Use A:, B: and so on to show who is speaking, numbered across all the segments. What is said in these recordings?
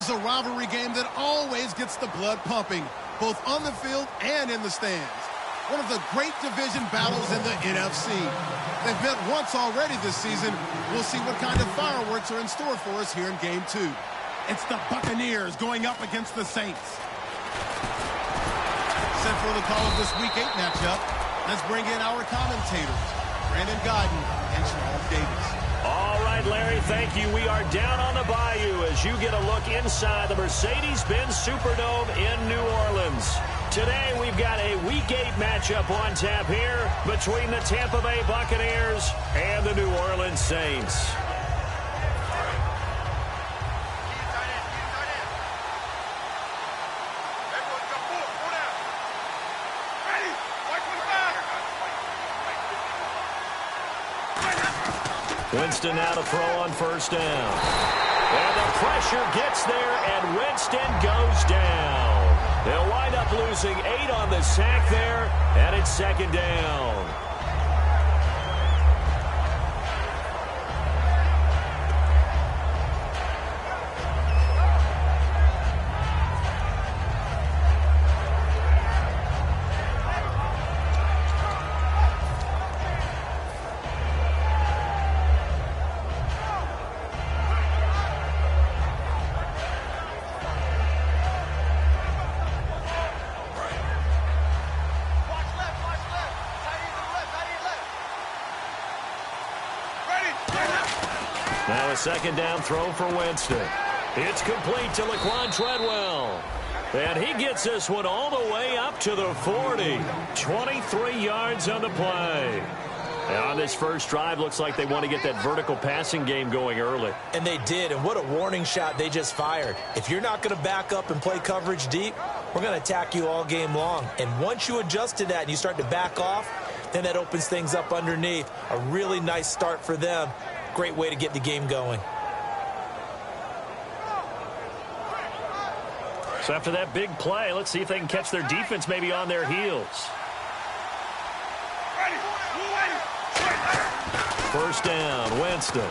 A: is a rivalry game that always gets the blood pumping, both on the field and in the stands. One of the great division battles in the NFC. They've met once already this season. We'll see what kind of fireworks are in store for us here in Game 2. It's the Buccaneers going up against the Saints. Set for the call of this Week 8 matchup. Let's bring in our commentators, Brandon Godden and Charles Davis.
B: All right, Larry, thank you. We are down on the bayou as you get a look inside the Mercedes-Benz Superdome in New Orleans. Today, we've got a Week 8 matchup on tap here between the Tampa Bay Buccaneers and the New Orleans Saints. Winston now to throw on first down. And the pressure gets there, and Winston goes down. They'll wind up losing 8 on the sack there, and it's second down. Now a second down throw for Winston. It's complete to Laquan Treadwell. And he gets this one all the way up to the 40. 23 yards on the play. And on this first drive, looks like they want to get that vertical passing game going early.
C: And they did, and what a warning shot they just fired. If you're not going to back up and play coverage deep, we're going to attack you all game long. And once you adjust to that and you start to back off, then that opens things up underneath. A really nice start for them. Great way to get the game going.
B: So after that big play, let's see if they can catch their defense maybe on their heels. First down, Winston.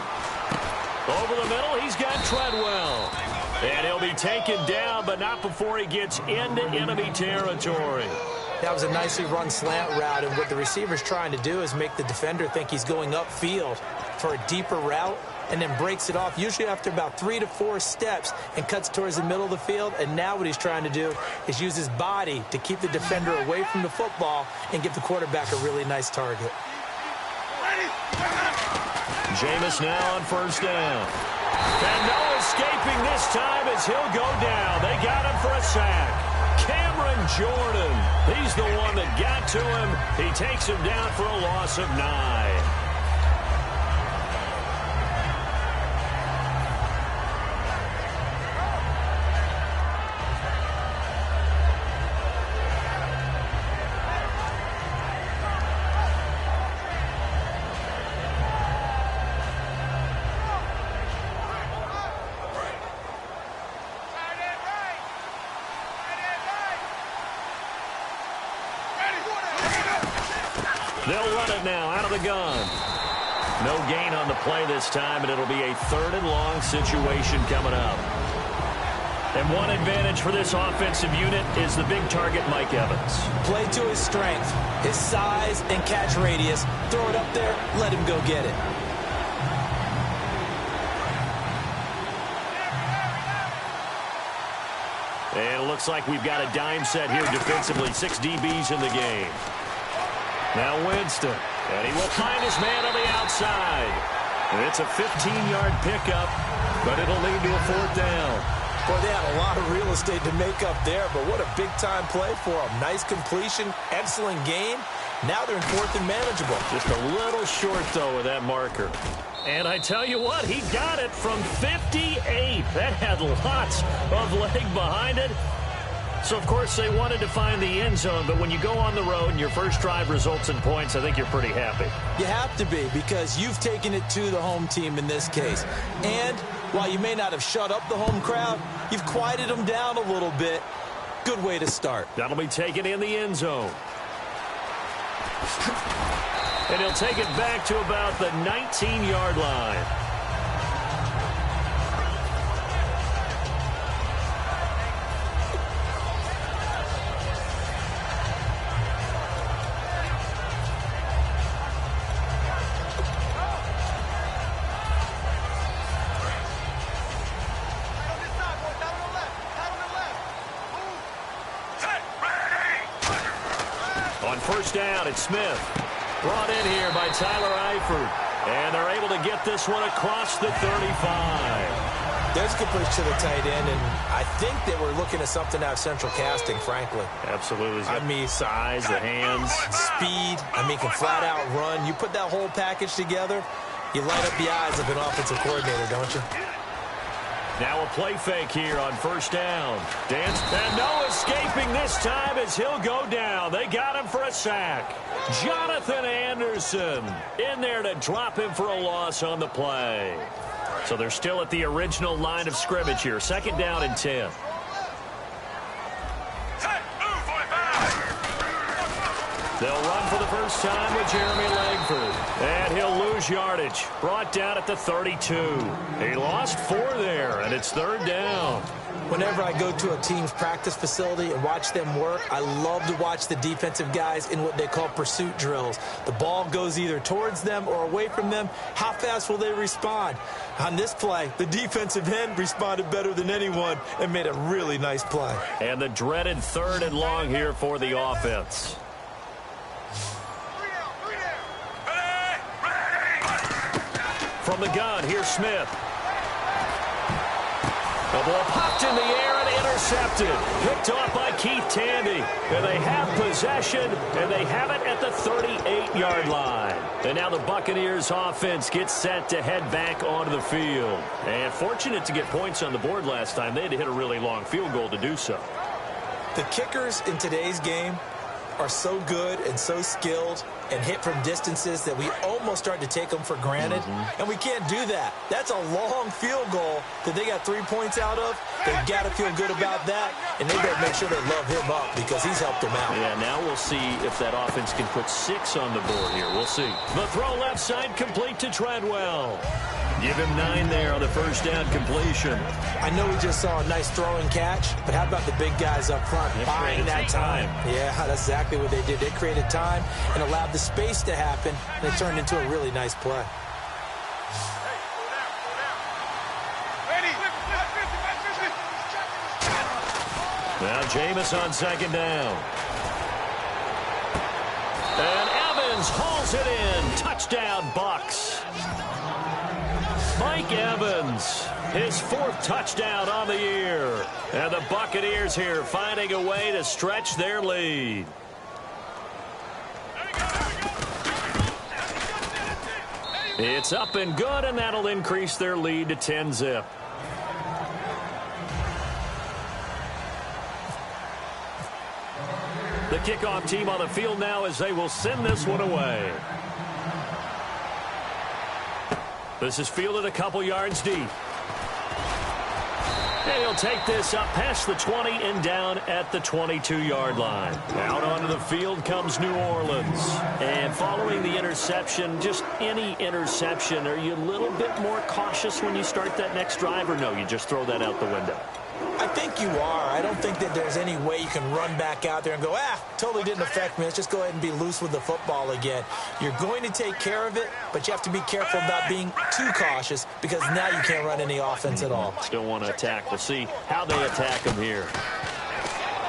B: Over the middle, he's got Treadwell. And he'll be taken down, but not before he gets into enemy territory.
C: That was a nicely run slant route, and what the receiver's trying to do is make the defender think he's going upfield for a deeper route, and then breaks it off, usually after about 3 to 4 steps, and cuts towards the middle of the field. And now what he's trying to do is use his body to keep the defender away from the football and give the quarterback a really nice target.
B: Jameis now on first down. And no escaping this time as he'll go down. They got him for a sack. Cameron Jordan, he's the one that got to him. He takes him down for a loss of 9. They'll run it now out of the gun. No gain on the play this time, and it'll be a 3rd and long situation coming up. And one advantage for this offensive unit is the big target, Mike Evans.
C: Play to his strength, his size and catch radius. Throw it up there, let him go get it.
B: And it looks like we've got a dime set here defensively. 6 DBs in the game. Now Winston, and he will find his man on the outside. And it's a 15-yard pickup, but it'll lead to a 4th down.
C: Boy, they had a lot of real estate to make up there, but what a big-time play for them. Nice completion, excellent gain. Now they're in 4th and manageable.
B: Just a little short, though, with that marker. And I tell you what, he got it from 58. That had lots of leg behind it. So, of course, they wanted to find the end zone, but when you go on the road and your first drive results in points, I think you're pretty happy.
C: You have to be, because you've taken it to the home team in this case. And while you may not have shut up the home crowd, you've quieted them down a little bit. Good way to start.
B: That'll be taken in the end zone. And he'll take it back to about the 19-yard line. On first down, it's Smith. Brought in here by Tyler Eifert. And they're able to get this one across the 35.
C: There's a good push to the tight end, and I think that we're looking at something out of central casting, frankly.
B: Absolutely.
C: I mean,
B: size, the hands.
C: Speed. I mean, can flat out run. You put that whole package together, you light up the eyes of an offensive coordinator, don't you?
B: Now a play fake here on first down. Dance, and no escaping this time as he'll go down. They got him for a sack. Jonathan Anderson in there to drop him for a loss on the play. So they're still at the original line of scrimmage here. Second down and 10. They'll run for the first time with Jeremy Langford. And he'll lose yardage. Brought down at the 32. He lost 4 there, and it's third down.
C: Whenever I go to a team's practice facility and watch them work, I love to watch the defensive guys in what they call pursuit drills. The ball goes either towards them or away from them. How fast will they respond? On this play, the defensive end responded better than anyone and made a really nice play.
B: And the dreaded third and long here for the offense. From the gun, here's Smith. The ball popped in the air and intercepted. Picked off by Keith Tandy. And they have possession, and they have it at the 38-yard line. And now the Buccaneers offense gets set to head back onto the field. And fortunate to get points on the board last time. They had to hit a really long field goal to do so.
C: The kickers in today's game are so good and so skilled and hit from distances that we almost start to take them for granted. And we can't do that. That's a long field goal that they got 3 points out of. They've got to feel good about that, and they better make sure they love him up because he's helped them out.
B: Yeah, now we'll see if that offense can put 6 on the board here. We'll see. The throw left side complete to Treadwell. Give him 9 there on the first down completion.
C: I know we just saw a nice throwing catch, but how about the big guys up front buying that time? Yeah, that's exactly what they did. They created time and allowed the space to happen, and it turned into a really nice play.
B: Now Jameis on second down. And Evans hauls it in. Touchdown, Bucs. Mike Evans, his 4th touchdown on the year. And the Buccaneers here finding a way to stretch their lead. It's up and good, and that'll increase their lead to 10-zip. The kickoff team on the field now as they will send this one away. This is fielded a couple yards deep. And he'll take this up past the 20 and down at the 22-yard line. Out onto the field comes New Orleans. And following the interception, just any interception, are you a little bit more cautious when you start that next drive, or no, you just throw that out the window?
C: I think you are. I don't think that there's any way you can run back out there and go, totally didn't affect me. Let's just go ahead and be loose with the football again. You're going to take care of it, but you have to be careful about being too cautious because now you can't run any offense at all.
B: Still want to attack. We'll see how they attack him here.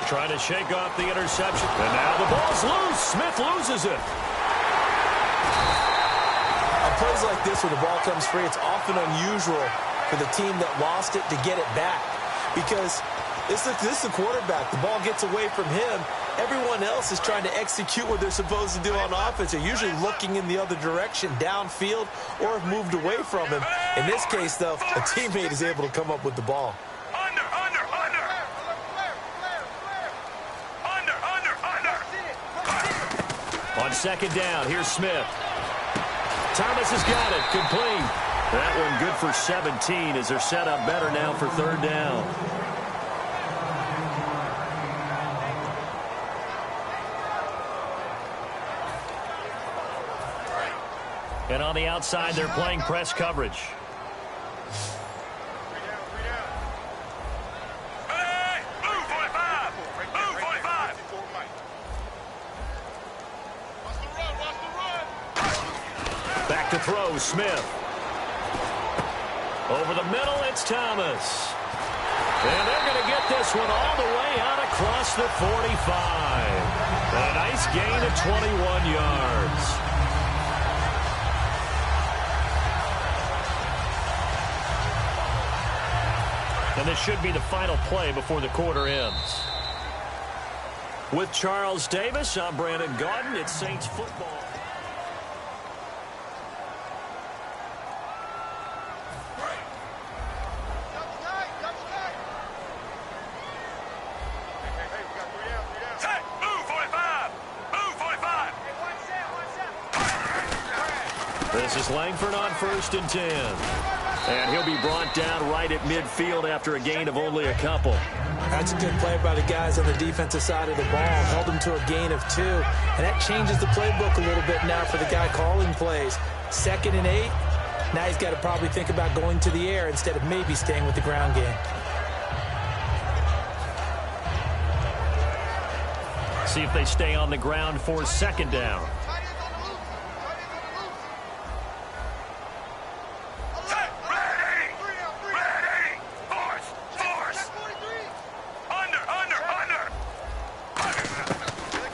B: Trying to shake off the interception. And now the ball's loose. Smith loses it.
C: On plays like this where the ball comes free, it's often unusual for the team that lost it to get it back. Because this is the quarterback. The ball gets away from him. Everyone else is trying to execute what they're supposed to do on offense. They're usually looking in the other direction, downfield, or have moved away from him. In this case, though, a teammate is able to come up with the ball.
B: On second down, here's Smith. Thomas has got it. Complete. That one good for 17 as they're set up better now for third down. And on the outside, they're playing press coverage. Back to throw, Smith. Over the middle, it's Thomas. And they're going to get get this one all the way out across the 45. A nice gain of 21 yards. And this should be the final play before the quarter ends. With Charles Davis, I'm Brandon Gaudin. It's Saints football. This is Langford on 1st and 10. And he'll be brought down right at midfield after a gain of only a couple.
C: That's a good play by the guys on the defensive side of the ball. Held them to a gain of 2. And that changes the playbook a little bit now for the guy calling plays. 2nd and 8. Now he's got to probably think about going to the air instead of maybe staying with the ground game.
B: See if they stay on the ground for 2nd down.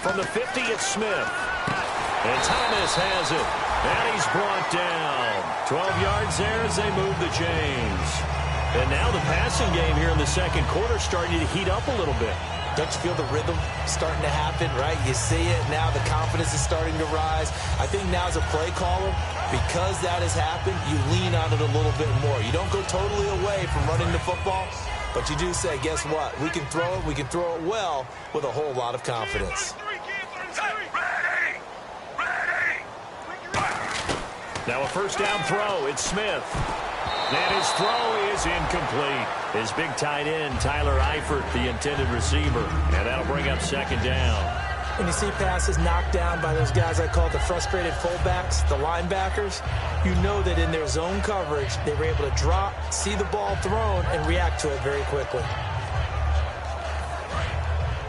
B: From the 50, it's Smith. And Thomas has it. And he's brought down. 12 yards there as they move the chains. And now the passing game here in the second quarter starting to heat up a little bit.
C: Don't you feel the rhythm starting to happen, right? You see it now. The confidence is starting to rise. I think now as a play caller, because that has happened, you lean on it a little bit more. You don't go totally away from running the football, but you do say, guess what? We can throw it. We can throw it well with a whole lot of confidence.
B: Now a 1st down throw. It's Smith. And his throw is incomplete. His big tight end, Tyler Eifert, the intended receiver. And that'll bring up 2nd down.
C: When you see passes knocked down by those guys I call the frustrated fullbacks, the linebackers, you know that in their zone coverage, they were able to drop, see the ball thrown, and react to it very quickly.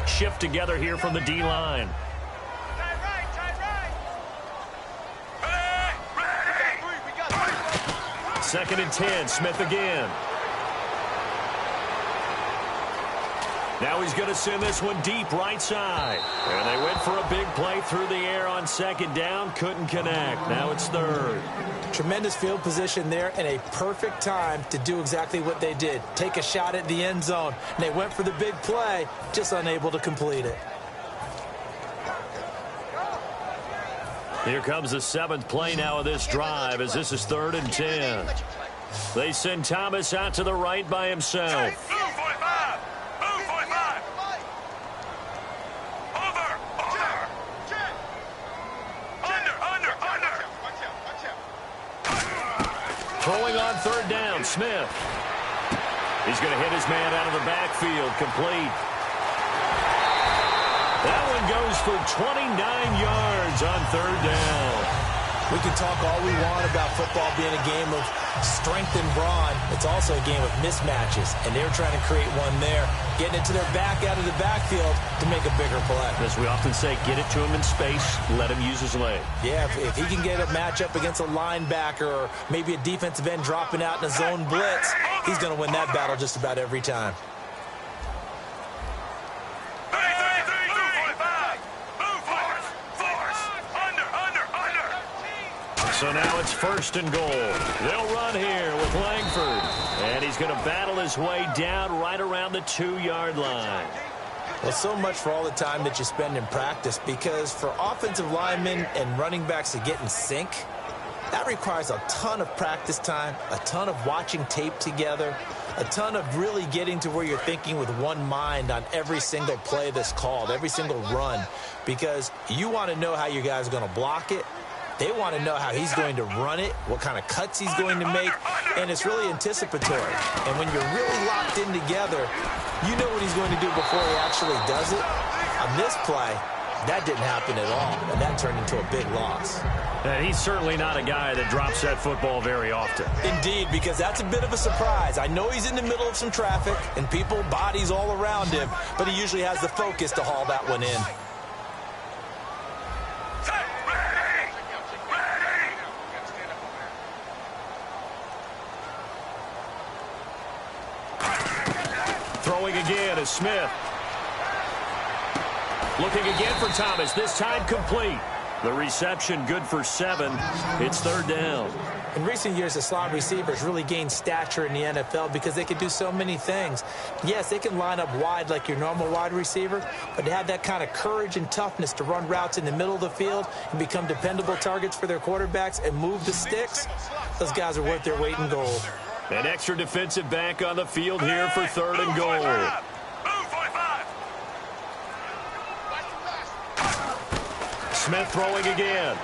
B: Shift together here from the D-line. Second and 10, Smith again. Now he's going to send this one deep right side. And they went for a big play through the air on 2nd down. Couldn't connect. Now it's 3rd.
C: Tremendous field position there and a perfect time to do exactly what they did. Take a shot at the end zone. And they went for the big play, just unable to complete it.
B: Here comes the 7th play now of this drive as this is 3rd and 10. They send Thomas out to the right by himself. Throwing on 3rd down, Smith. He's going to hit his man out of the backfield, complete. That one goes for 29 yards on 3rd down.
C: We can talk all we want about football being a game of strength and brawn. It's also a game of mismatches, and they're trying to create one there, getting it to their back out of the backfield to make a bigger play.
B: As we often say, get it to him in space, let him use his leg.
C: Yeah, if he can get a matchup against a linebacker or maybe a defensive end dropping out in a zone blitz, he's going to win that battle just about every time.
B: So now it's 1st and goal. They'll run here with Langford. And he's going to battle his way down right around the 2-yard line.
C: Well, so much for all the time that you spend in practice, because for offensive linemen and running backs to get in sync, that requires a ton of practice time, a ton of watching tape together, a ton of really getting to where you're thinking with one mind on every single play that's called, every single run, because you want to know how your guy's going to block it. They want to know how he's going to run it, what kind of cuts he's going to make, and it's really anticipatory. And when you're really locked in together, you know what he's going to do before he actually does it. On this play, that didn't happen at all, and that turned into a big loss.
B: And he's certainly not a guy that drops that football very often.
C: Indeed, because that's a bit of a surprise. I know he's in the middle of some traffic and people, bodies all around him, but he usually has the focus to haul that one in.
B: Throwing again. to Smith. Looking again for Thomas, this time complete. The reception good for 7. It's 3rd down.
C: In recent years, the slot receivers really gained stature in the NFL because they can do so many things. Yes, they can line up wide like your normal wide receiver, but to have that kind of courage and toughness to run routes in the middle of the field and become dependable targets for their quarterbacks and move the sticks, those guys are worth their weight in gold.
B: An extra defensive back on the field here for 3rd and goal. Smith throwing again.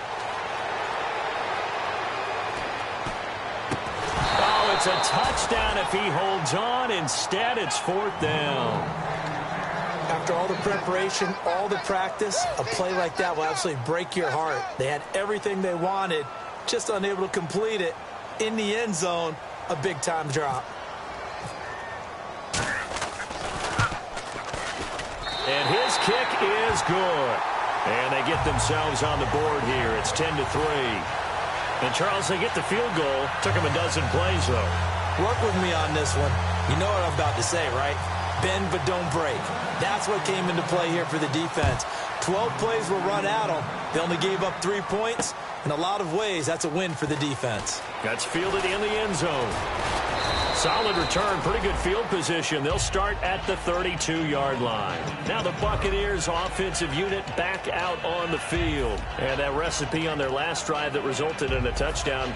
B: Oh, it's a touchdown if he holds on. Instead, it's 4th down.
C: After all the preparation, all the practice, a play like that will absolutely break your heart. They had everything they wanted, just unable to complete it. In the end zone, a big-time drop.
B: And his kick is good. And they get themselves on the board here. It's 10-3. And, Charles, they get the field goal. Took them a dozen plays, though.
C: Work with me on this one. You know what I'm about to say, right? Bend but don't break. That's what came into play here for the defense. 12 plays were run at them. They only gave up 3 points. In a lot of ways, that's a win for the defense.
B: That's fielded in the end zone. Solid return, pretty good field position. They'll start at the 32-yard line. Now the Buccaneers offensive unit back out on the field. And that recipe on their last drive that resulted in a touchdown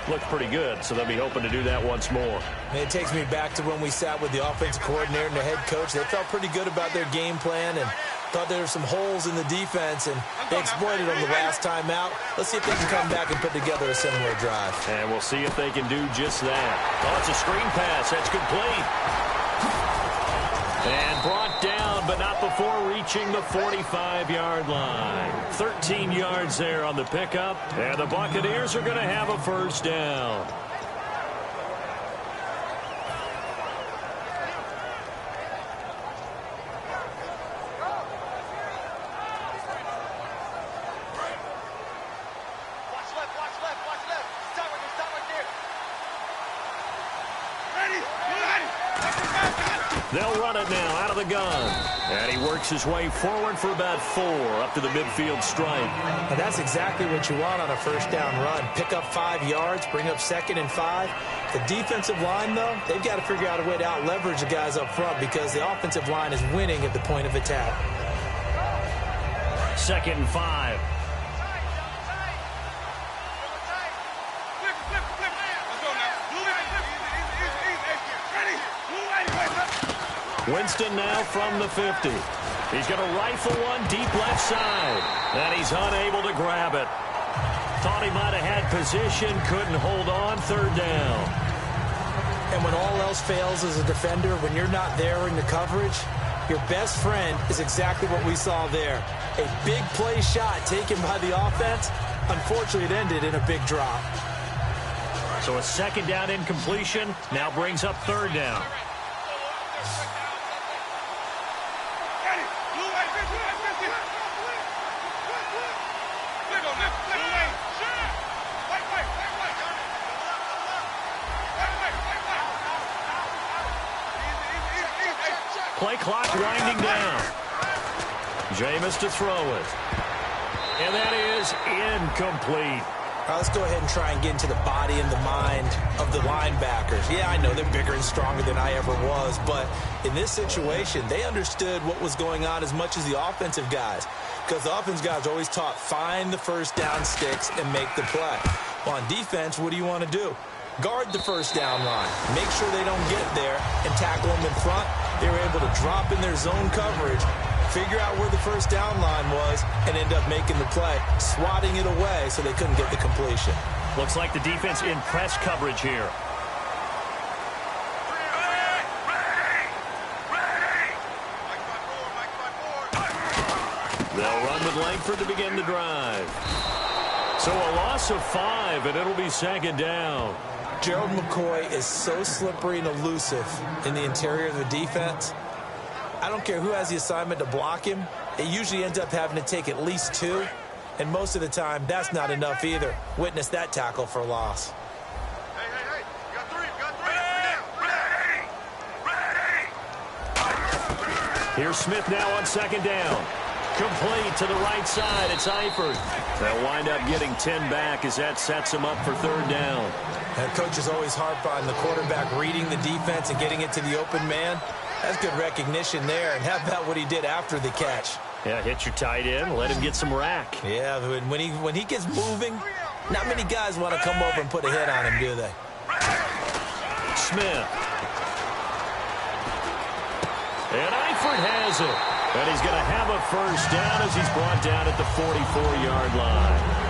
B: looked pretty good, so they'll be hoping to do that once more.
C: And it takes me back to when we sat with the offensive coordinator and the head coach. They felt pretty good about their game plan and thought there were some holes in the defense, and they exploited them the last time out. Let's see if they can come back and put together a similar drive.
B: And we'll see if they can do just that. Oh, it's a screen pass. That's complete. And brought down, but not before reaching the 45-yard line. 13 yards there on the pickup, and the Buccaneers are going to have a 1st down. They'll run it now out of the gun. And he works his way forward for about 4 up to the midfield stripe.
C: Now that's exactly what you want on a 1st down run. Pick up 5 yards, bring up 2nd and 5. The defensive line, though, they've got to figure out a way to out-leverage the guys up front because the offensive line is winning at the point of attack.
B: 2nd and 5. Winston now from the 50. He's going to rifle one deep left side. And he's unable to grab it. Thought he might have had position, couldn't hold on. 3rd down.
C: And when all else fails as a defender, when you're not there in the coverage, your best friend is exactly what we saw there. A big play shot taken by the offense. Unfortunately, it ended in a big drop.
B: So a 2nd down incompletion now brings up 3rd down. Play clock winding down. Jameis to throw it. And that is incomplete.
C: All right, let's go ahead and try and get into the body and the mind of the linebackers. Yeah, I know they're bigger and stronger than I ever was, but in this situation, they understood what was going on as much as the offensive guys, because the offensive guys are always taught, find the 1st down sticks and make the play. Well, on defense, what do you want to do? Guard the 1st down line. Make sure they don't get there and tackle them in front. They were able to drop in their zone coverage, figure out where the 1st down line was, and end up making the play, swatting it away so they couldn't get the completion.
B: Looks like the defense in press coverage here. They'll run with Langford to begin the drive. So a loss of 5, and it'll be 2nd down.
C: Gerald McCoy is so slippery and elusive in the interior of the defense. I don't care who has the assignment to block him. It usually ends up having to take at least 2. And most of the time, that's not enough either. Witness that tackle for loss.
D: Hey, you got 3,
B: Here's Smith now on second down. Complete to the right side. It's Eifert. They'll wind up getting 10 back as that sets them up for third down.
C: And coach is always harp on the quarterback reading the defense and getting it to the open man. That's good recognition there. And how about what he did after the catch?
B: Yeah, hit your tight end. Let him get some rack.
C: Yeah, when he gets moving, not many guys want to come over and put a hit on him, do they?
B: Smith. And Eifert has it. And he's going to have a first down as he's brought down at the 44-yard line.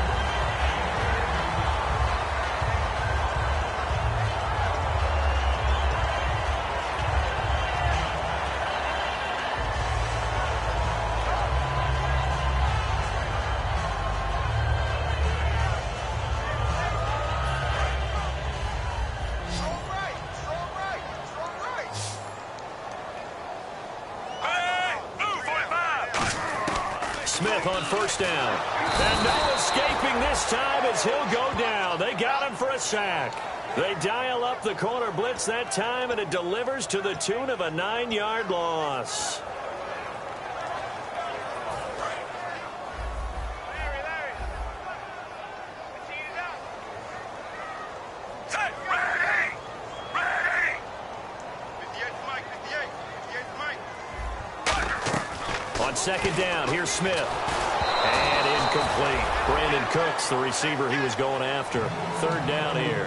B: Smith on first down. And no escaping this time as he'll go down. They got him for a sack. They dial up the corner blitz that time, and it delivers to the tune of a 9-yard loss. On second down, here's Smith. And incomplete. Brandon Cooks, the receiver he was going after. Third down here.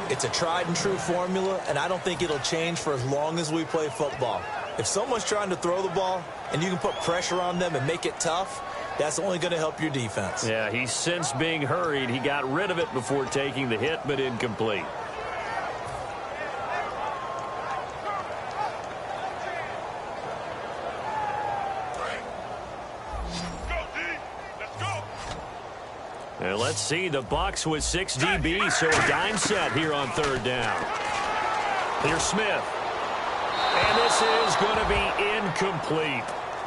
C: It's a tried and true formula, and I don't think it'll change for as long as we play football. If someone's trying to throw the ball and you can put pressure on them and make it tough, that's only going to help your defense.
B: Yeah, he's since being hurried. He got rid of it before taking the hit, but incomplete. And let's see, the Bucs with 6 DBs, so a dime set here on third down. Here's Smith. And this is going to be incomplete.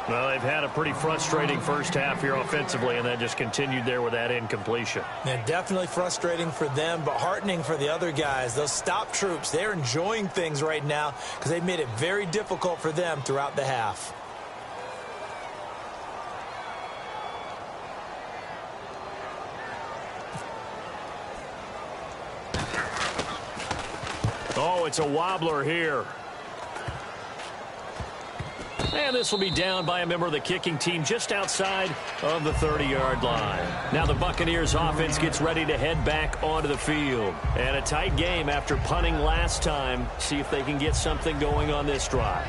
B: Well, they've had a pretty frustrating first half here offensively, and then just continued there with that incompletion.
C: And definitely frustrating for them, but heartening for the other guys. Those stop troops, they're enjoying things right now because they've made it very difficult for them throughout the half.
B: Oh, it's a wobbler here. And this will be down by a member of the kicking team just outside of the 30-yard line. Now the Buccaneers offense gets ready to head back onto the field. And a tight game after punting last time. See if they can get something going on this drive.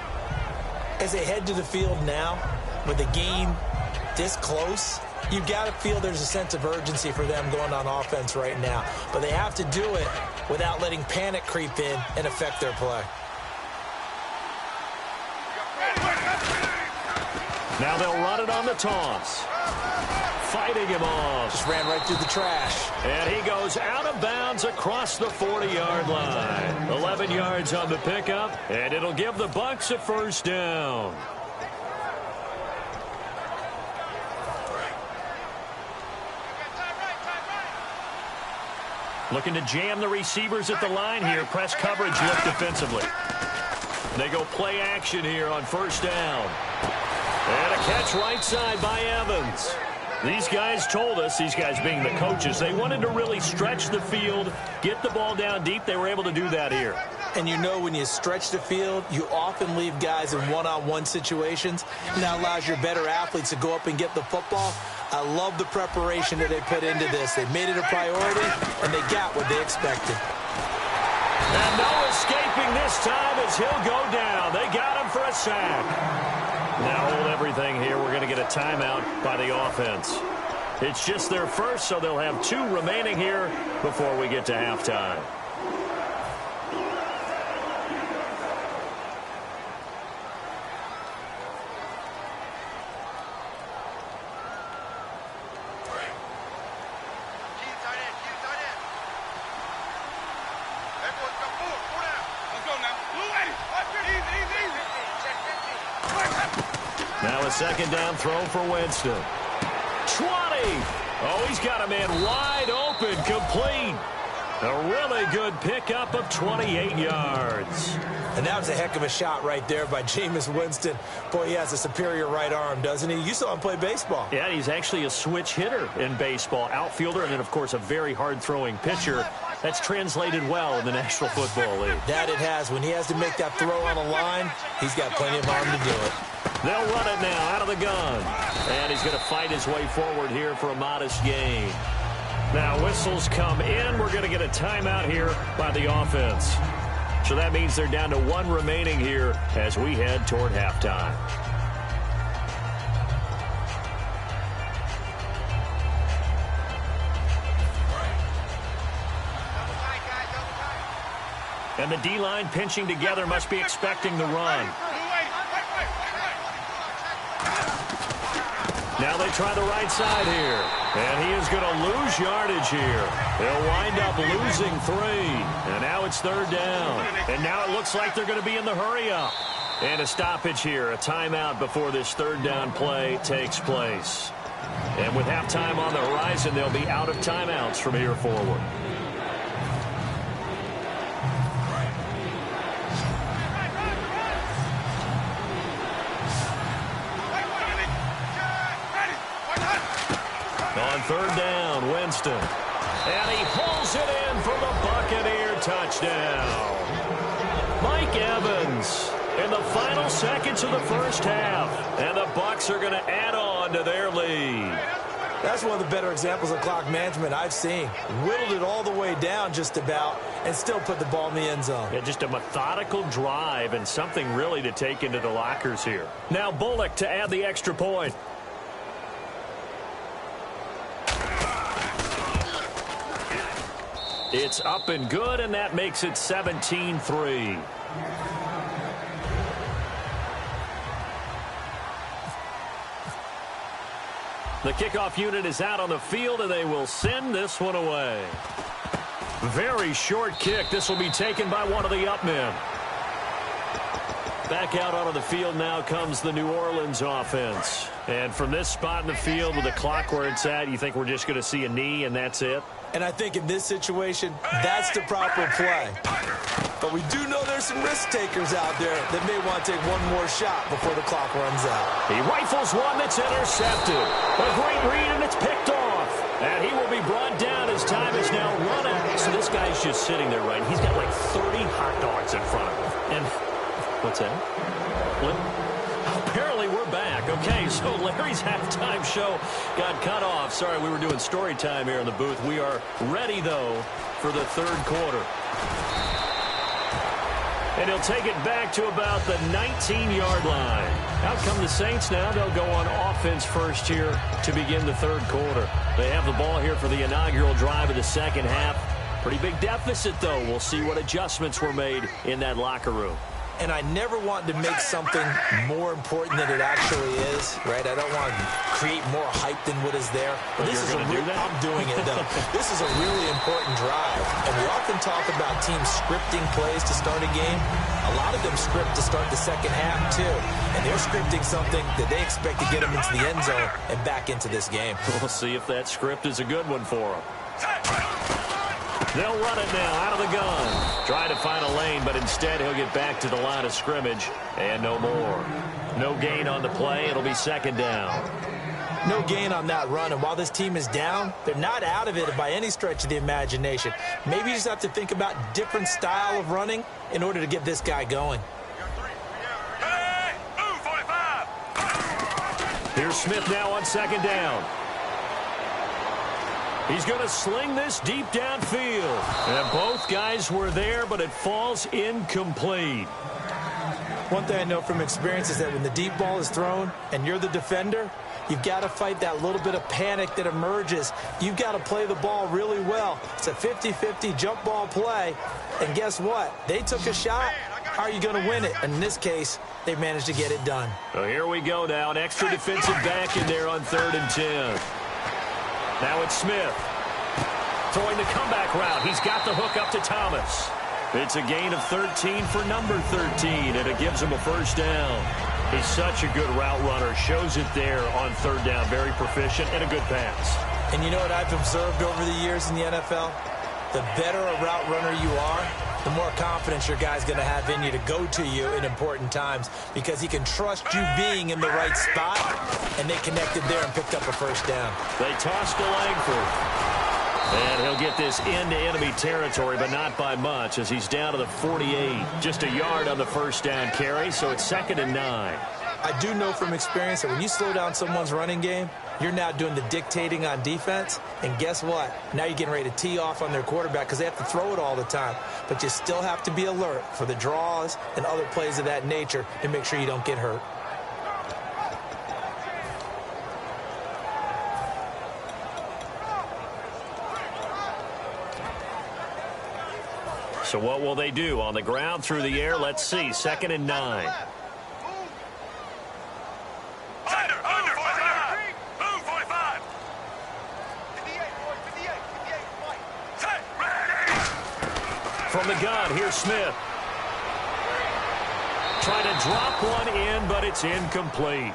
C: As they head to the field now, with the game this close, you've got to feel there's a sense of urgency for them going on offense right now. But they have to do it without letting panic creep in and affect their play.
B: Now they'll run it on the toss. Fighting him off.
C: Just ran right through the trash.
B: And he goes out of bounds across the 40-yard line. 11 yards on the pickup, and it'll give the Bucs a first down. Looking to jam the receivers at the line here. Press coverage look defensively. They go play action here on first down. And a catch right side by Evans. These guys told us, these guys being the coaches, they wanted to really stretch the field, get the ball down deep. They were able to do that here.
C: And you know when you stretch the field, you often leave guys in one-on-one situations. And that allows your better athletes to go up and get the football. I love the preparation that they put into this. They made it a priority, and they got what they expected.
B: And no escaping this time as he'll go down. They got him for a sack. Now hold everything here. We're going to get a timeout by the offense. It's just their first, so they'll have 2 remaining here before we get to halftime. Now a second down throw for Winston. 20. Oh, he's got a man wide open, complete. A really good pickup of 28 yards.
C: And that was a heck of a shot right there by Jameis Winston. Boy, he has a superior right arm, doesn't he? You saw him play baseball.
B: Yeah, he's actually a switch hitter in baseball. Outfielder, and then, of course, a very hard-throwing pitcher. That's translated well in the National Football League.
C: That it has. When he has to make that throw on a line, he's got plenty of arm to do it.
B: They'll run it now out of the gun. And he's going to fight his way forward here for a modest gain. Now whistles come in. We're going to get a timeout here by the offense. So that means they're down to one remaining here as we head toward halftime. And the D-line pinching together must be expecting the run. Now they try the right side here. And he is going to lose yardage here. They'll wind up losing 3. And now it's third down. And now it looks like they're going to be in the hurry-up. And a stoppage here, a timeout before this third down play takes place. And with halftime on the horizon, they'll be out of timeouts from here forward. On third down, Winston. And he pulls it in for the Buccaneer touchdown. Mike Evans in the final seconds of the first half. And the Bucs are going to add on to their lead.
C: That's one of the better examples of clock management I've seen. Whittled it all the way down just about and still put the ball in the end zone.
B: Yeah, just a methodical drive and something really to take into the lockers here. Now Bullock to add the extra point. It's up and good, and that makes it 17-3. The kickoff unit is out on the field, and they will send this one away. Very short kick. This will be taken by one of the up men. Back out onto the field now comes the New Orleans offense. And from this spot in the field with the clock where it's at, you think we're just going to see a knee and that's it?
C: And I think in this situation, that's the proper play. But we do know there's some risk takers out there that may want to take one more shot before the clock runs out.
B: He rifles one that's intercepted. A great read, and it's picked off. And he will be brought down as time is now running. So this guy's just sitting there, right? He's got like 30 hot dogs in front of him. And what's that? What? Apparently we're back. Okay, so Larry's halftime show got cut off. Sorry, we were doing story time here in the booth. We are ready, though, for the third quarter. And he'll take it back to about the 19-yard line. Out come the Saints now. They'll go on offense first here to begin the third quarter. They have the ball here for the inaugural drive of the second half. Pretty big deficit, though. We'll see what adjustments were made in that locker room.
C: And I never want to make something more important than it actually is, right? I don't want to create more hype than what is there. But this is I'm doing it, though. This is a really important drive. And we often talk about teams scripting plays to start a game. A lot of them script to start the second half, too. And they're scripting something that they expect to get them into the end zone and back into this game.
B: We'll see if that script is a good one for them. They'll run it now out of the gun. Try to find a lane, but instead he'll get back to the line of scrimmage. And no more. No gain on the play. It'll be second down.
C: No gain on that run. And while this team is down, they're not out of it by any stretch of the imagination. Maybe you just have to think about different style of running in order to get this guy going.
B: Here's Smith now on second down. He's going to sling this deep downfield. And both guys were there, but it falls incomplete.
C: One thing I know from experience is that when the deep ball is thrown and you're the defender, you've got to fight that little bit of panic that emerges. You've got to play the ball really well. It's a 50-50 jump ball play. And guess what? They took a shot. How are you going to win it? And in this case, they managed to get it done.
B: So here we go now. An extra defensive back in there on 3rd and 10. Now it's Smith throwing the comeback route. He's got the hook up to Thomas. It's a gain of 13 for number 13, and it gives him a first down. He's such a good route runner. Shows it there on 3rd down. Very proficient and a good pass.
C: And you know what I've observed over the years in the NFL? the better a route runner you are, the more confidence your guy's going to have in you to go to you in important times because he can trust you being in the right spot, and they connected there and picked up a first down.
B: They toss to Langford. And he'll get this into enemy territory, but not by much as he's down to the 48. Just a yard on the first down carry, so it's 2nd and 9.
C: I do know from experience that when you slow down someone's running game, you're now doing the dictating on defense. And guess what? Now you're getting ready to tee off on their quarterback because they have to throw it all the time. But you still have to be alert for the draws and other plays of that nature to make sure you don't get hurt.
B: So what will they do? On the ground, through the air, let's see. 2nd and 9. From the gun, here's Smith. Trying to drop one in, but it's incomplete.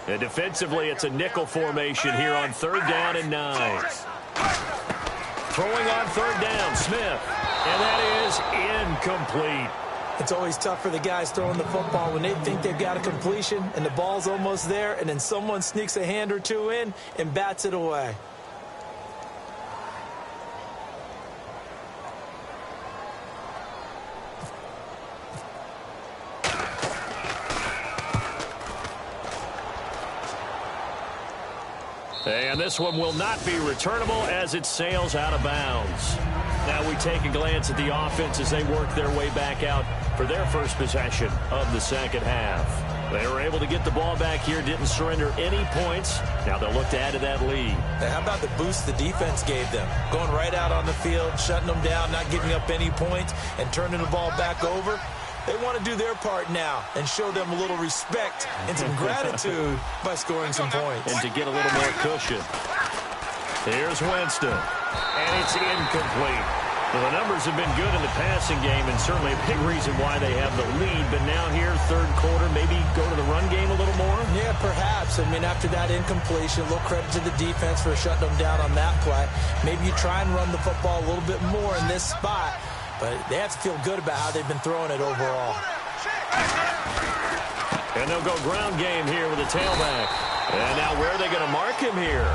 B: And defensively, it's a nickel formation here on 3rd down and 9. Throwing on 3rd down, Smith. And that is incomplete.
C: It's always tough for the guys throwing the football when they think they've got a completion and the ball's almost there, and then someone sneaks a hand or two in and bats it away.
B: And this one will not be returnable as it sails out of bounds. Now we take a glance at the offense as they work their way back out for their first possession of the second half. They were able to get the ball back here, didn't surrender any points. Now they'll look to add to that lead.
C: Now, how about the boost the defense gave them? Going right out on the field, shutting them down, not giving up any points, and turning the ball back over. They want to do their part now and show them a little respect and some gratitude by scoring some points.
B: And to get a little more cushion. Here's Winston. And it's incomplete. Well, the numbers have been good in the passing game and certainly a big reason why they have the lead. But now here, 3rd quarter, maybe go to the run game a little more?
C: Yeah, perhaps. I mean, after that incompletion, a little credit to the defense for shutting them down on that play. Maybe you try and run the football a little bit more in this spot. But they have to feel good about how they've been throwing it overall.
B: And they'll go ground game here with the tailback. And now where are they going to mark him here?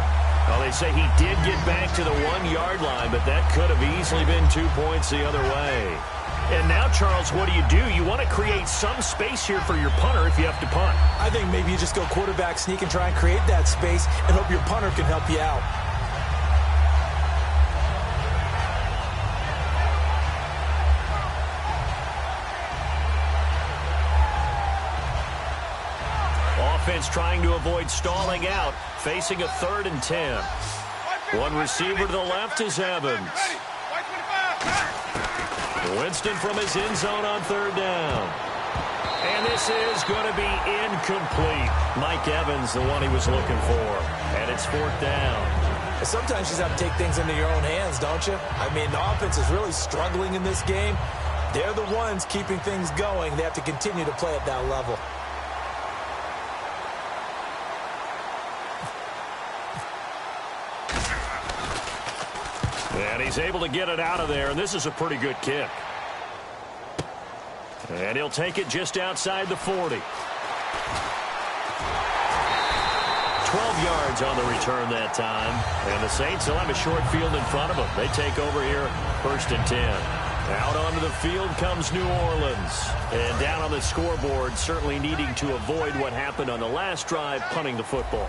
B: Well, they say he did get back to the 1-yard line, but that could have easily been 2 points the other way. And now, Charles, what do? You want to create some space here for your punter if you have to punt.
C: I think maybe you just go quarterback sneak and try and create that space and hope your punter can help you out.
B: Offense trying to avoid stalling out, facing a 3rd and 10. One receiver to the left is Evans. Winston from his end zone on 3rd down. And this is going to be incomplete. Mike Evans, the one he was looking for. And it's 4th down.
C: Sometimes you just have to take things into your own hands, don't you? I mean, the offense is really struggling in this game. They're the ones keeping things going. They have to continue to play at that level.
B: And he's able to get it out of there, and this is a pretty good kick. And he'll take it just outside the 40. 12 yards on the return that time. And the Saints will have a short field in front of them. They take over here, 1st and 10. Out onto the field comes New Orleans. And down on the scoreboard, certainly needing to avoid what happened on the last drive, punting the football.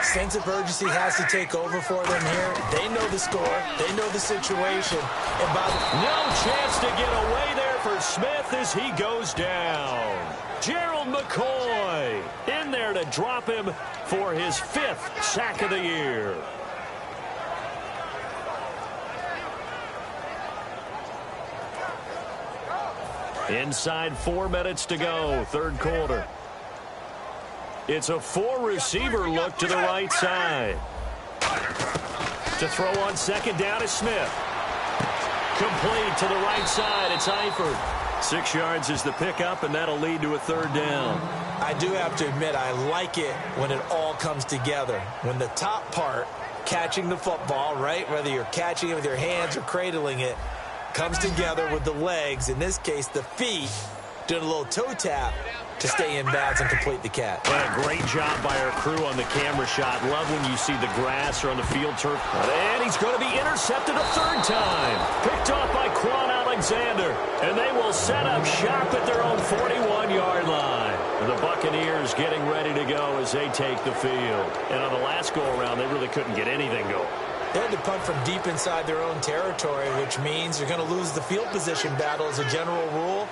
C: Sense of urgency has to take over for them here. They know the score. They know the situation. And
B: no chance to get away there for Smith as he goes down. Gerald McCoy in there to drop him for his 5th sack of the year. Inside 4 minutes to go, 3rd quarter. It's a four-receiver look to the right side. To throw on second down is Smith. Complete to the right side. It's Eifert. 6 yards is the pickup, and that'll lead to a third down.
C: I do have to admit, I like it when it all comes together. When the top part, catching the football, right, whether you're catching it with your hands or cradling it, comes together with the legs, in this case the feet, doing a little toe tap to stay in bounds and complete the catch.
B: And a great job by our crew on the camera shot. Love when you see the grass or on the field turf. And he's going to be intercepted a third time. Picked off by Quan Alexander. And they will set up shop at their own 41-yard line. And the Buccaneers getting ready to go as they take the field. And on the last go-around, they really couldn't get anything going.
C: They had to punt from deep inside their own territory, which means you're going to lose the field position battle as a general rule.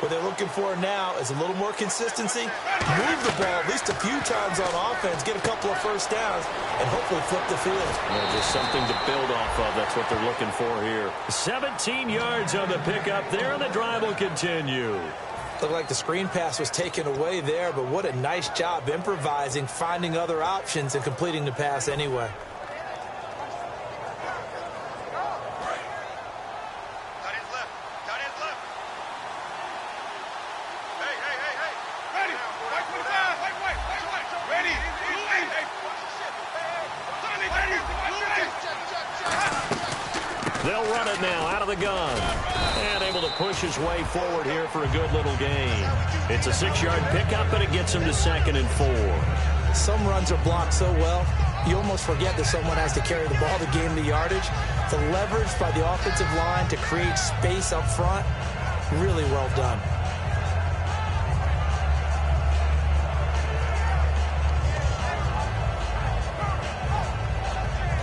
C: What they're looking for now is a little more consistency, move the ball at least a few times on offense, get a couple of first downs, and hopefully flip the field.
B: Well, just something to build off of. That's what they're looking for here. 17 yards on the pickup there, and the drive will continue.
C: Looked like the screen pass was taken away there, but what a nice job improvising, finding other options, and completing the pass anyway.
B: They'll run it now out of the gun. And able to push his way forward here for a good little gain. It's a 6-yard pickup, and it gets him to 2nd and 4.
C: Some runs are blocked so well, you almost forget that someone has to carry the ball to gain the yardage. The leverage by the offensive line to create space up front, really well done.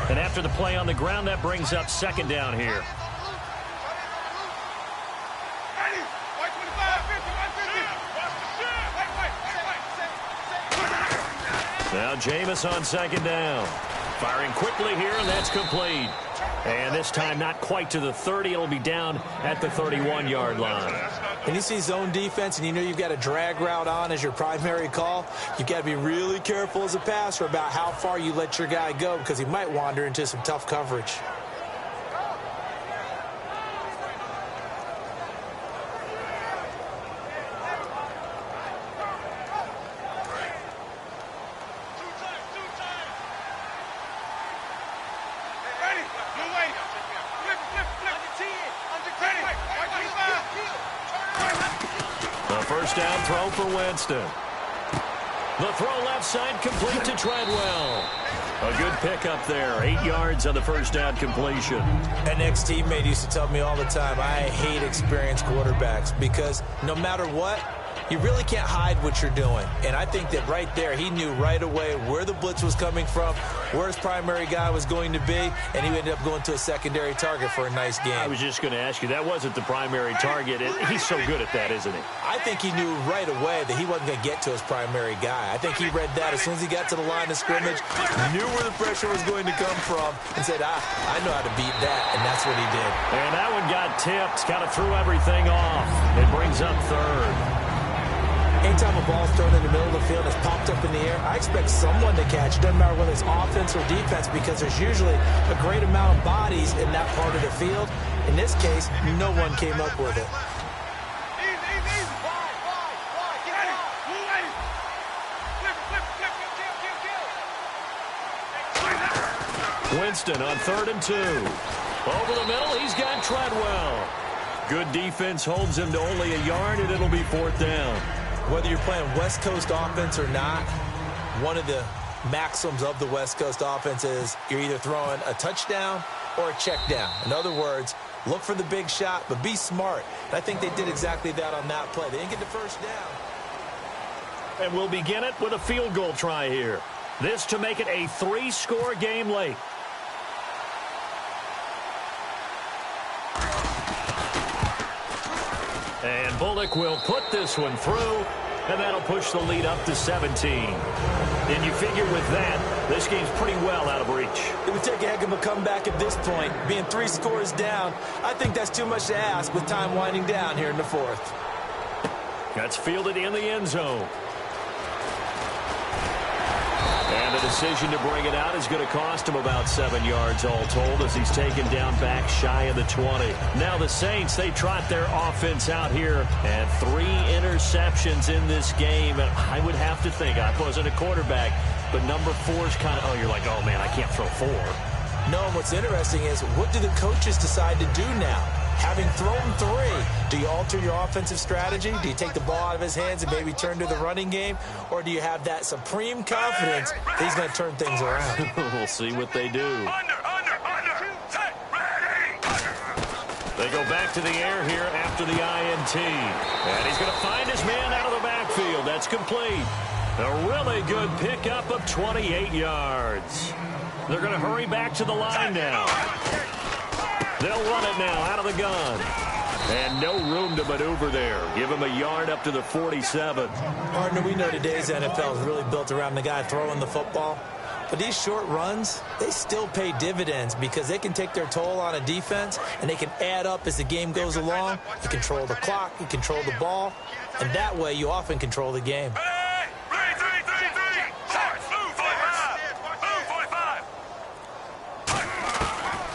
B: And after the play on the ground, that brings up 2nd down here. Now Jameis on 2nd down. Firing quickly here, and that's complete. And this time not quite to the 30. It'll be down at the 31-yard line.
C: When you see zone defense and you know you've got a drag route on as your primary call, you've got to be really careful as a passer about how far you let your guy go because he might wander into some tough coverage.
B: First down throw for Winston. The throw left side complete to Treadwell. A good pickup there. 8 yards on the first down completion.
C: An ex-teammate used to tell me all the time, I hate experienced quarterbacks because no matter what, you really can't hide what you're doing. And I think that right there, he knew right away where the blitz was coming from, where his primary guy was going to be, and he ended up going to a secondary target for a nice game.
B: I was just going to ask you, that wasn't the primary target. He's so good at that, isn't he?
C: I think he knew right away that he wasn't going to get to his primary guy. I think he read that as soon as he got to the line of scrimmage, knew where the pressure was going to come from, and said, I know how to beat that, and that's what he did.
B: And that one got tipped, kind of threw everything off. It brings up 3rd.
C: Anytime a ball's thrown in the middle of the field and it's popped up in the air, I expect someone to catch. It doesn't matter whether it's offense or defense because there's usually a great amount of bodies in that part of the field. In this case, no one came up with it.
B: Winston on 3rd and 2. Over the middle, he's got Treadwell. Good defense holds him to only a yard, and it'll be 4th down.
C: Whether you're playing West Coast offense or not, one of the maxims of the West Coast offense is you're either throwing a touchdown or a check down. In other words, look for the big shot, but be smart. And I think they did exactly that on that play. They didn't get the first down.
B: And we'll begin it with a field goal try here. This to make it a 3-score game late. And Bullock will put this one through, and that'll push the lead up to 17. And you figure with that, this game's pretty well out of reach.
C: It would take a heck of a comeback at this point. Being 3 scores down, I think that's too much to ask with time winding down here in the 4th.
B: That's fielded in the end zone. decision to bring it out is going to cost him about 7 yards all told as he's taken down back shy of the 20. Now the Saints, they trot their offense out here, and 3 interceptions in this game. And I would have to think, I wasn't a quarterback, but number 4 is kind of, oh, you're like, oh, man, I can't throw 4.
C: No, and what's interesting is, what do the coaches decide to do now? Having thrown 3, do you alter your offensive strategy? Do you take the ball out of his hands and maybe turn to the running game? Or do you have that supreme confidence that he's going to turn things around?
B: We'll see what they do. They go back to the air here after the INT. And he's going to find his man out of the backfield. That's complete. A really good pickup of 28 yards. They're going to hurry back to the line now. They'll run it now out of the gun. And no room to maneuver there. Give him a yard up to the 47.
C: Partner, we know today's NFL is really built around the guy throwing the football. But these short runs, they still pay dividends because they can take their toll on a defense and they can add up as the game goes along. You control the clock, you control the ball, and that way you often control the game.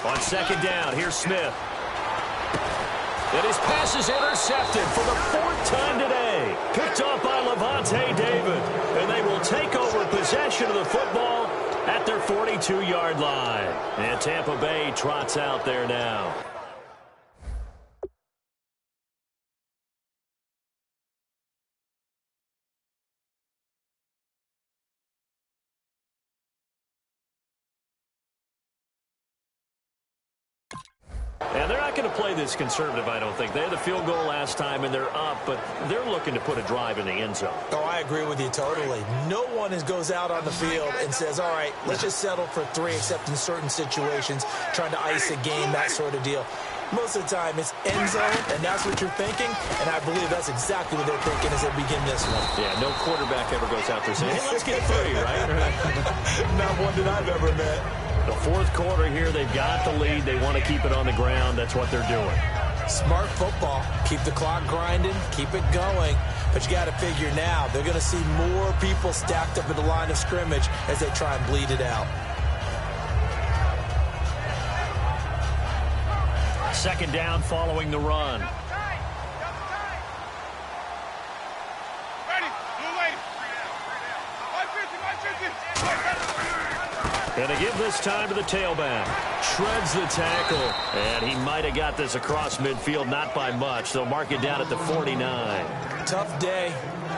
B: On second down, here's Smith. And his pass is intercepted for the 4th time today. Picked off by Levante David. And they will take over possession of the football at their 42-yard line. And Tampa Bay trots out there now. And they're not going to play this conservative, I don't think. They had the field goal last time, and they're up, but they're looking to put a drive in the end zone.
C: Oh, I agree with you totally. No one goes out on the field and says, all right, let's just settle for 3, except in certain situations, trying to ice a game, that sort of deal. Most of the time, it's end zone, and that's what you're thinking, and I believe that's exactly what they're thinking as they begin this one.
B: Yeah, no quarterback ever goes out there saying, hey, let's get 3, right?
C: Not one that I've ever met.
B: The 4th quarter here, they've got the lead. They want to keep it on the ground. That's what they're doing.
C: Smart football. Keep the clock grinding. Keep it going. But you got to figure now, they're going to see more people stacked up at the line of scrimmage as they try and bleed it out.
B: Second down following the run. And they give this time to the tailback. Shreds the tackle. And he might have got this across midfield, not by much. They'll mark it down at the 49.
C: Tough day.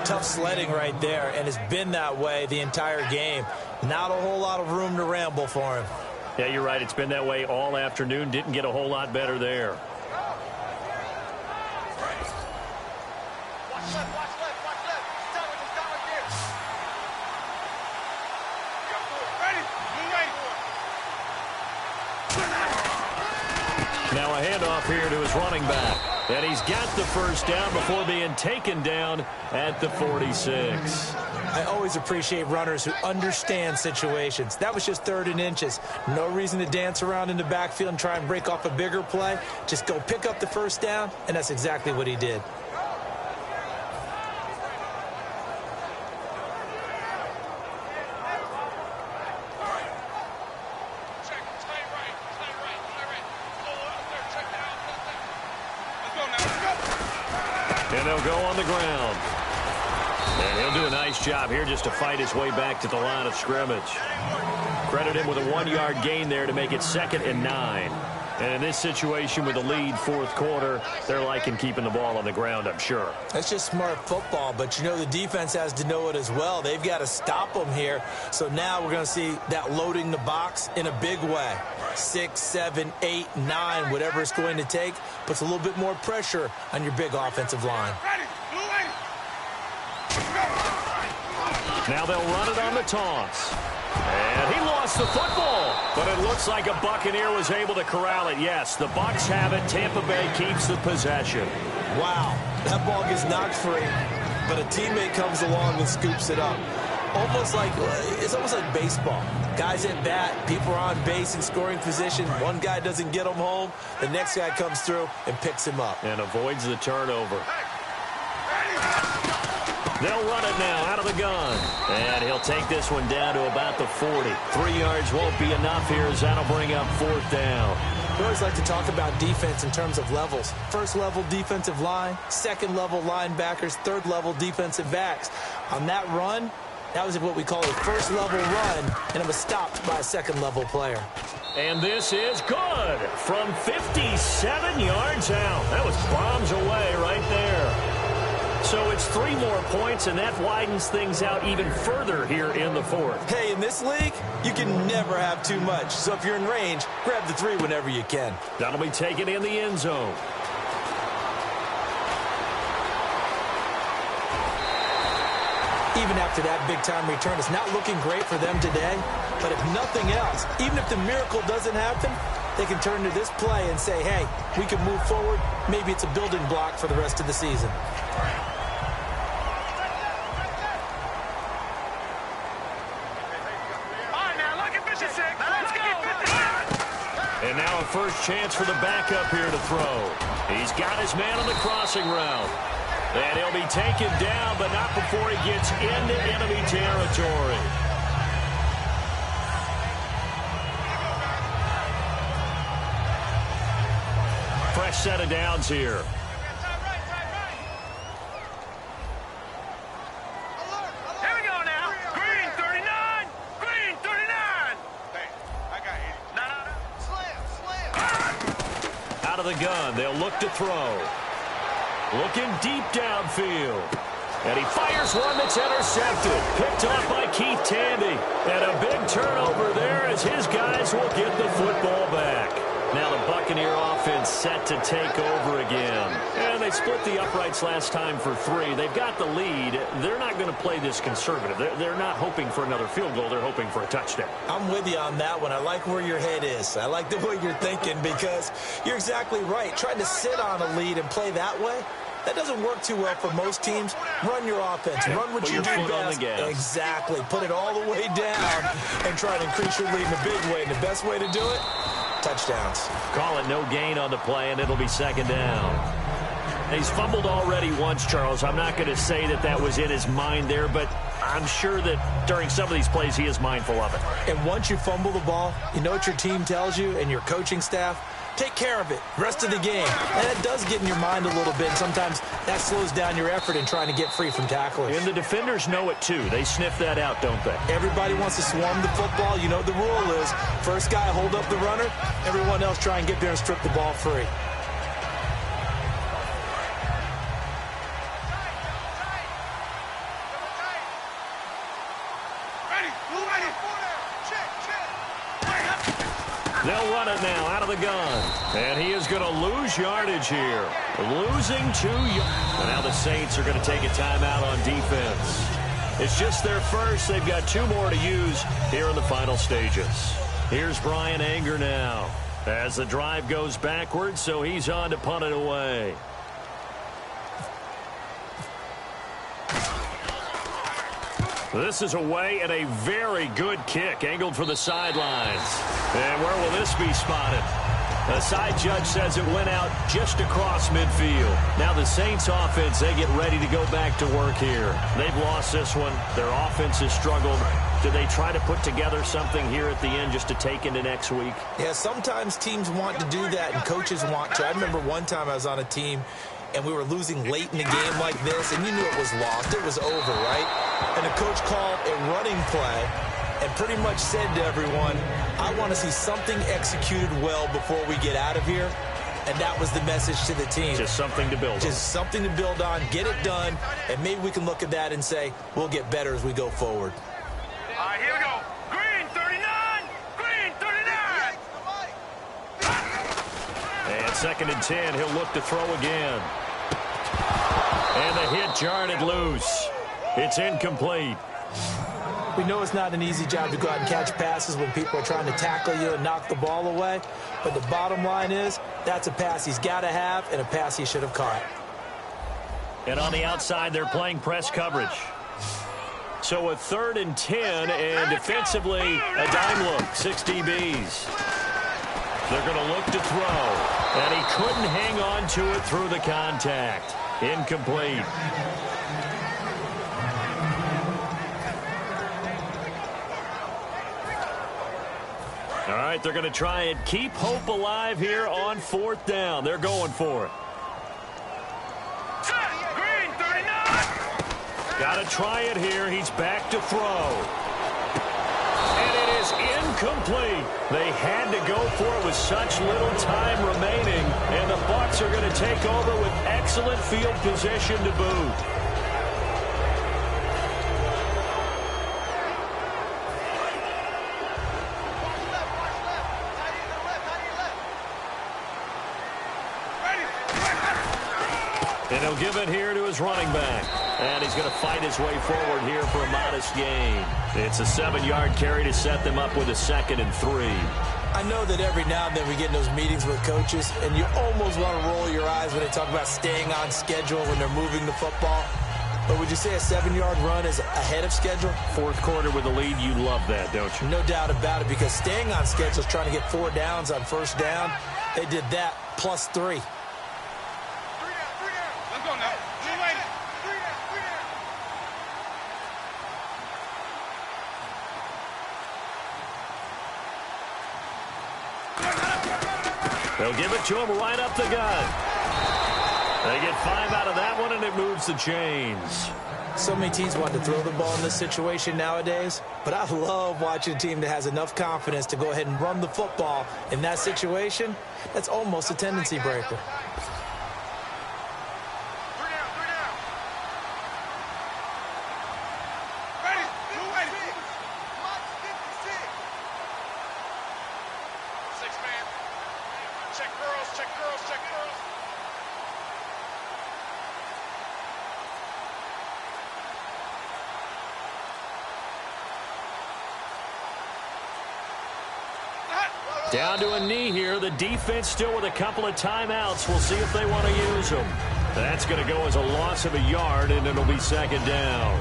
C: Tough sledding right there. And it's been that way the entire game. Not a whole lot of room to ramble for him.
B: Yeah, you're right. It's been that way all afternoon. Didn't get a whole lot better there. Now a handoff here to his running back. And he's got the first down before being taken down at the 46.
C: I always appreciate runners who understand situations. That was just 3rd and inches. No reason to dance around in the backfield and try and break off a bigger play. Just go pick up the first down, and that's exactly what he did.
B: And they'll go on the ground. And he'll do a nice job here just to fight his way back to the line of scrimmage. Credit him with a 1-yard gain there to make it 2nd and 9. And in this situation with a lead 4th quarter, they're liking keeping the ball on the ground, I'm sure.
C: That's just smart football, but you know the defense has to know it as well. They've got to stop them here. So now we're going to see that loading the box in a big way. 6, 7, 8, 9, whatever it's going to take, puts a little bit more pressure on your big offensive line.
B: Now they'll run it on the toss. And he lost the football, but it looks like a Buccaneer was able to corral it. Yes, the Bucs have it. Tampa Bay keeps the possession.
C: Wow, that ball gets knocked free, but a teammate comes along and scoops it up. It's almost like baseball. Guys at bat, people are on base in scoring position. One guy doesn't get him home. The next guy comes through and picks him up.
B: And avoids the turnover. They'll run it now out of the gun. And he'll take this one down to about the 40. 3 yards won't be enough here as that'll bring up 4th down.
C: We always like to talk about defense in terms of levels. First level defensive line, second level linebackers, third level defensive backs. On that run, that was what we call a first level run, and it was stopped by a second level player.
B: And this is good from 57 yards out. That was bombs away right there. So it's 3 more points, and that widens things out even further here in the 4th.
C: Hey, in this league, you can never have too much. So if you're in range, grab the 3 whenever you can.
B: That'll be taken in the end zone.
C: Even after that big-time return, it's not looking great for them today. But if nothing else, even if the miracle doesn't happen, they can turn to this play and say, hey, we can move forward. Maybe it's a building block for the rest of the season.
B: And now a first chance for the backup here to throw. He's got his man on the crossing route. And he'll be taken down, but not before he gets into enemy territory. Fresh set of downs here. Out of the gun, they'll look to throw. Looking deep downfield. And he fires one that's intercepted. Picked off by Keith Tandy. And a big turnover there as his guys will get the football back. Now the Buccaneer offense set to take over again. And they split the uprights last time for 3. They've got the lead. They're not going to play this conservative. They're not hoping for another field goal. They're hoping for a touchdown.
C: I'm with you on that one. I like where your head is. I like the way you're thinking because you're exactly right. Trying to sit on a lead and play that way, that doesn't work too well for most teams. Run your offense. Run what you do best. Exactly. Put it all the way down and try to increase your lead in a big way. And the best way to do it, touchdowns.
B: Call it no gain on the play, and it'll be 2nd down. He's fumbled already once, Charles. I'm not going to say that that was in his mind there, but I'm sure that during some of these plays he is mindful of it.
C: And once you fumble the ball, you know what your team tells you and your coaching staff? Take care of it. Rest of the game. And it does get in your mind a little bit. Sometimes that slows down your effort in trying to get free from tacklers.
B: And the defenders know it, too. They sniff that out, don't they?
C: Everybody wants to swarm the football. You know the rule is first guy hold up the runner. Everyone else try and get there and strip the ball free.
B: They'll run it now out of the gun. And he is going to lose yardage here. Losing 2 yards. And now the Saints are going to take a timeout on defense. It's just their first. They've got 2 more to use here in the final stages. Here's Brian Anger now as the drive goes backwards, so he's on to punt it away. This is away and a very good kick angled for the sidelines. And where will this be spotted? The side judge says it went out just across midfield. Now the Saints offense, they get ready to go back to work here. They've lost this one. Their offense has struggled. Do they try to put together something here at the end just to take into next week?
C: Yeah, sometimes teams want to do that and coaches want to. I remember one time I was on a team and we were losing late in the game like this, and you knew it was lost. It was over, right? And the coach called a running play and pretty much said to everyone, I want to see something executed well before we get out of here. And that was the message to the team.
B: Just something to build on.
C: Just something to build on, get it done, and maybe we can look at that and say, we'll get better as we go forward.
D: All right, here we go. Green 39! Green 39!
B: And 2nd and 10, he'll look to throw again. And the hit jarred it loose. It's incomplete.
C: We know it's not an easy job to go out and catch passes when people are trying to tackle you and knock the ball away. But the bottom line is, that's a pass he's got to have and a pass he should have caught.
B: And on the outside, they're playing press coverage. So a 3rd and 10, and defensively, a dime look, 6 DBs. They're going to look to throw, and he couldn't hang on to it through the contact. Incomplete. All right, they're going to try and keep hope alive here on 4th down. They're going for it.
D: Green, 39.
B: Got to try it here. He's back to throw. And it is incomplete. They had to go for it with such little time remaining. And the Bucs are going to take over with excellent field position to boot. And he'll give it here to his running back. And he's going to fight his way forward here for a modest gain. It's a 7-yard carry to set them up with a 2nd and 3.
C: I know that every now and then we get in those meetings with coaches, and you almost want to roll your eyes when they talk about staying on schedule when they're moving the football. But would you say a 7-yard run is ahead of schedule?
B: 4th quarter with a lead, you love that, don't you?
C: No doubt about it, because staying on schedule is trying to get 4 downs on 1st down. They did that plus 3.
D: Let's go now. Blue lady.
B: They'll give it to him right up the gut. They get 5 out of that one, and it moves the chains.
C: So many teams want to throw the ball in this situation nowadays, but I love watching a team that has enough confidence to go ahead and run the football in that situation. That's almost a tendency breaker.
B: Down to a knee here. The defense still with a couple of timeouts. We'll see if they want to use them. That's going to go as a loss of a yard, and it'll be 2nd down.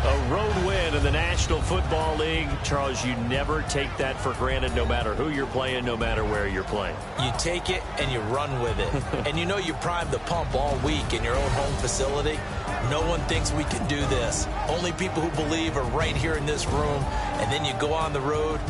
B: A road win in the National Football League. Charles, you never take that for granted no matter who you're playing, no matter where you're playing.
C: You take it and you run with it. And you know you primed the pump all week in your own home facility. No one thinks we can do this. Only people who believe are right here in this room. And then you go on the road